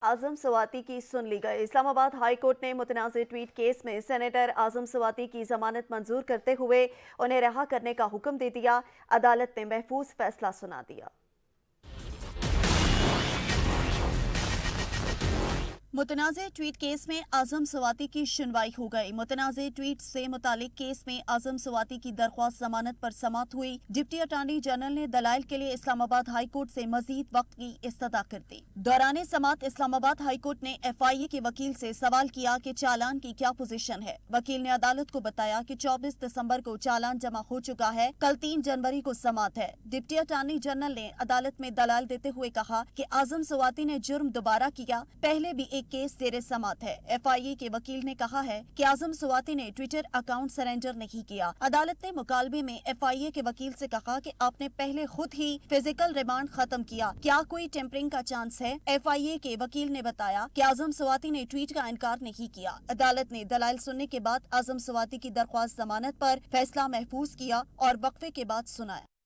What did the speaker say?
आजम सवाती की सुन ली गई। Islamabad high court ने मुतनाज़ ट्वीट केस में सेनेटर आजम सवाती की जमानत मंजूर करते हुए उन्हें रिहा करने का हुक्म दे दिया। अदालत ने महफूज फैसला सुना दिया। मुतनाज़ ट्वीट केस में आजम सवाती की सुनवाई हो गई। मुतनाज़ ट्वीट से मुतालिक केस में आजम सवाती की दरख्वास्त जमानत पर समाअत हुई। डिप्टी अटॉर्नी जनरल ने दलाइल के लिए इस्लामाबाद हाई कोर्ट से मजीद वक्त की इस्तदा कर दी। दौरान समाअत इस्लामाबाद हाई कोर्ट ने FIA के वकील से सवाल किया कि चालान की क्या पोजीशन है। वकील ने अदालत को बताया कि 24 दिसंबर को चालान जमा हो चुका है, कल 3 जनवरी को समाअत है। डिप्टी अटॉर्नी जनरल ने अदालत में दलाल देते हुए कहा कि आजम सवाती ने जुर्म दोबारा किया, पहले भी एक केस जेर समाअत है। FIA के वकील ने कहा है कि आजम सवाती ने ट्विटर अकाउंट सरेंडर नहीं किया। अदालत ने मुकालबे में FIA के वकील से कहा कि आपने पहले खुद ही फिजिकल रिमांड खत्म किया, क्या कोई टेम्परिंग का चांस है। FIA के वकील ने बताया कि आजम सवाती ने ट्वीट का इनकार नहीं किया। अदालत ने दलाइल सुनने के बाद आजम सवाती की दरख्वास्त जमानत पर फैसला महफूज किया और वक्फे के बाद सुनाया।